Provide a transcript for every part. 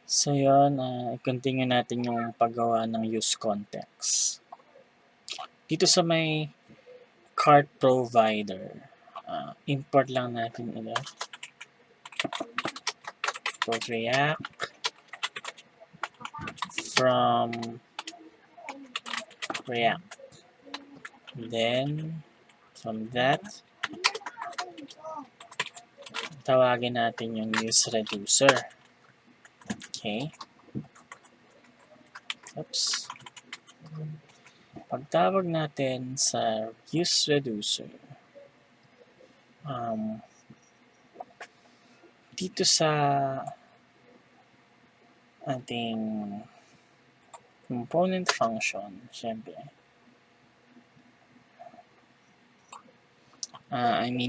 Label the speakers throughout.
Speaker 1: So yun, i-continue natin yung paggawa ng use context. Dito sa may cart provider, import lang natin ulit. Import react from react. Then, from that, tawagin natin yung use reducer. Okay. Oops. Pagtawag natin sa use reducer, dito sa ating component function, syempre,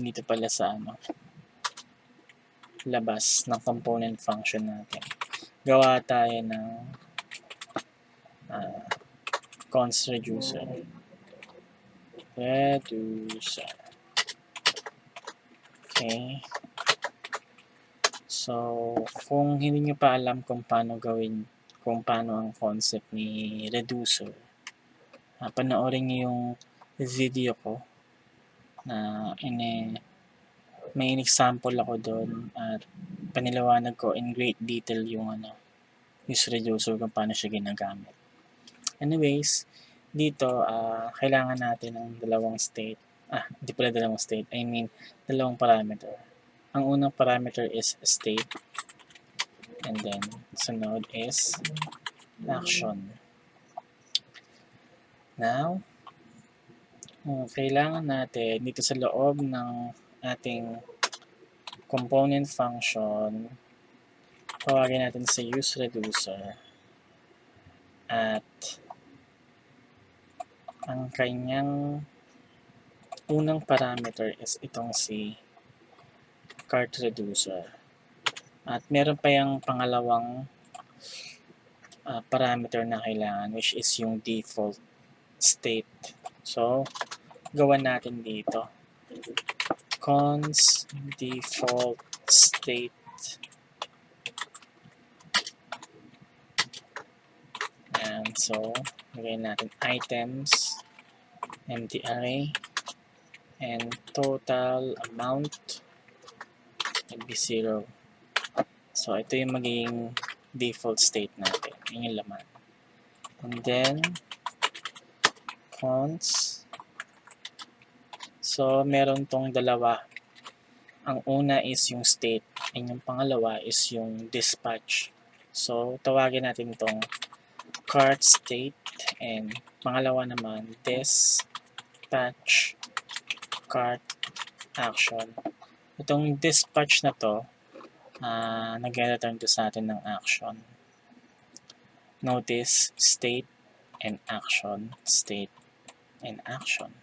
Speaker 1: dito pala sa labas ng component function natin. Gawa tayo ng const reducer. Okay. So, kung hindi nyo pa alam kung paano ang concept ni reducer, panoorin nyo yung video ko na may example ako doon at panilawanag ko in great detail yung use reducer kung paano siya ginagamit. Anyways, dito kailangan natin ng dalawang state. Hindi pala dalawang state. Dalawang parameter. Ang unang parameter is state and then sunod is action. Now, kailangan natin dito sa loob ng ating component function, tawagin natin sa use reducer at ang kanyang unang parameter is itong si cart reducer. At meron pa yung pangalawang parameter na kailangan, which is yung default state. So, gawan natin dito. Const default state. And so, lagay natin items, empty array, and total amount would be 0. So, ito yung magiging default state natin. Yun yung laman. And then, const. So, meron tong dalawa. Ang una is yung state, and yung pangalawa is yung dispatch. So, tawagin natin tong cart state, and pangalawa naman, dispatch cart action. Itong dispatch na to, nag-return to sa atin ng action. Notice, state and action, state and action.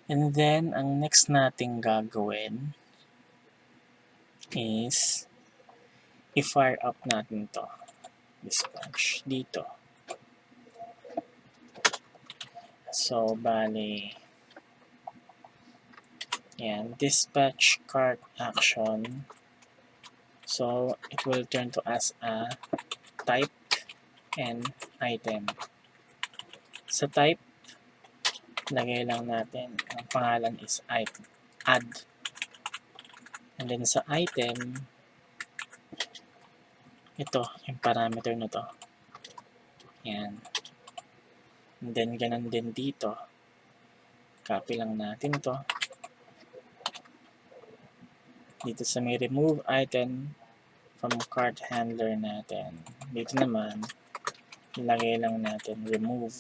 Speaker 1: And then, ang next nating gagawin is i-fire up natin to. Dispatch dito. So, bali, yan, dispatch cart action. So, it will turn to as a type and item. Sa type, lagay lang natin, ang pangalan is item, add. And then sa item, ito, yung parameter na to. Yan. And then, ganun din dito. Copy lang natin to. Dito sa may remove item from cart handler natin. Dito naman, ilagay lang natin remove.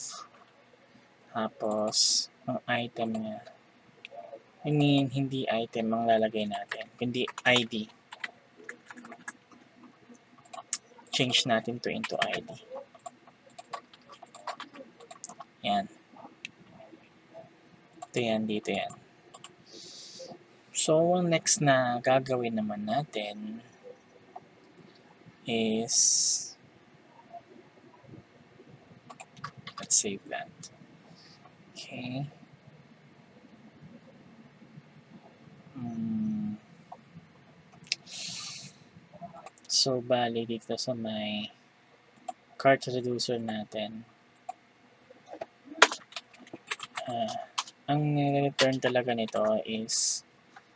Speaker 1: Tapos, ang item niya. Hindi item ang lalagay natin, kundi ID. Change natin to into ID. Yan. Ito yan, dito yan. So, ang next na gagawin naman natin is, let's save that. Okay. So, bali dito sa may cart reducer natin, ang return talaga nito is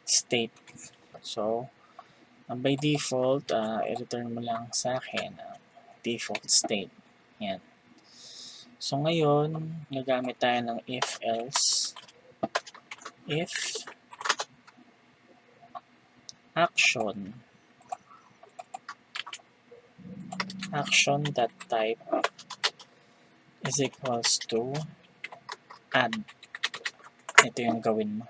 Speaker 1: state. So, by default, i-return mo lang sa akin ang default state. Yan. So, ngayon, gagamit tayo ng if-else. If action.type is equals to add. Ito yung gawin mo.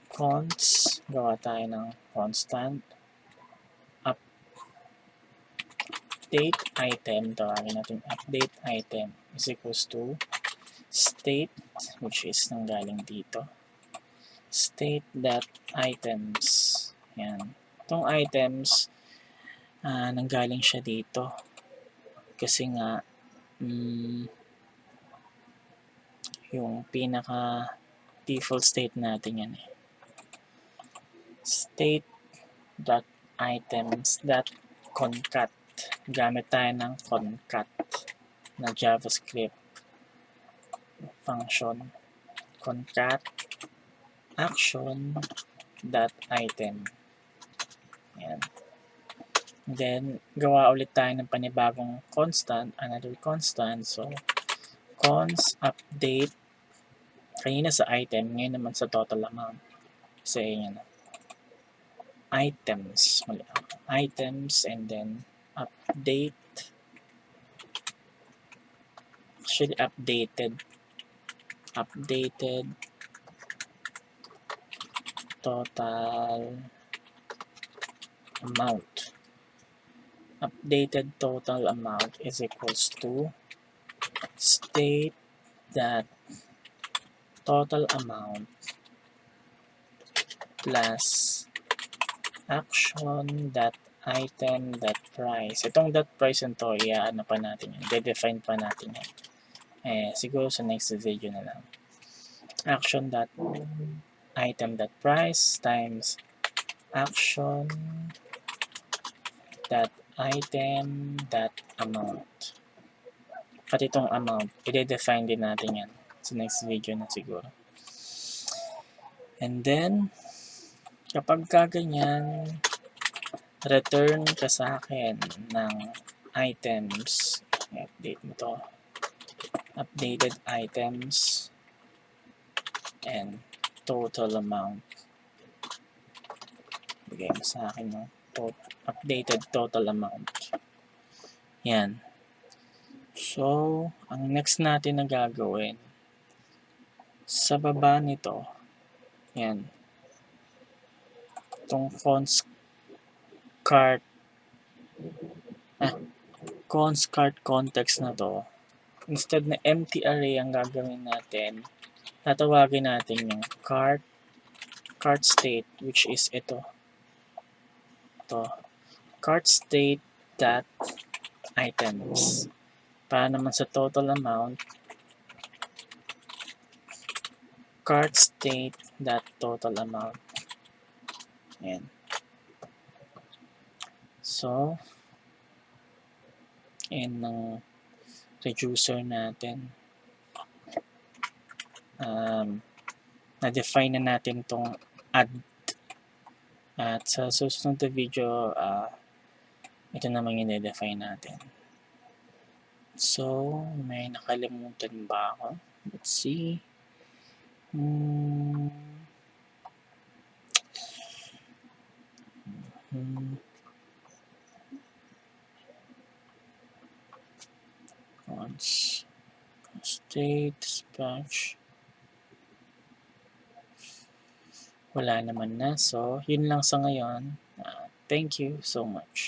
Speaker 1: Const, gawa tayo ng constant update item, tawagin natin update item is equals to state, which is nanggaling dito, state.items. Yan. Itong items, nanggaling siya dito kasi nga yung pinaka default state natin yan eh. State.items.concat. Gamit tayo ng concat na JavaScript function. Concat action.item. Yan. Then, gawa ulit tayo ng panibagong constant, another constant. So, const update, kanina sa item, ngayon naman sa total amount. Kasi yan, items, and then update, actually updated total amount. Updated total amount is equals to state that total amount plus action.item.price. Itong .price nito, ano pa natin yan, de-define pa natin yan. Siguro sa next video na lang. Action.item.price times action.item.amount. Pati itong amount, i-define din natin yan sa next video na siguro. And then, kapag kaganyan, return ka sa akin ng items. I-update mo to. Updated items and total amount. Bigay mo sa akin ng updated total amount. Yan. So, ang next natin na gagawin, sa baba nito, yan, itong const cart context na to, instead na empty array ang gagawin natin, tatawagin natin yung cart state, which is ito, cart state dot items. Para naman sa total amount, cart state dot total amount. Ayan. So, and ng reducer natin, na-define na natin tong add. At sa susunod na video, ito naman yung na-define natin. So, may nakalimutan ba ako? Let's see. State dispatch. Wala naman na. So, yun lang sa ngayon. Thank you so much.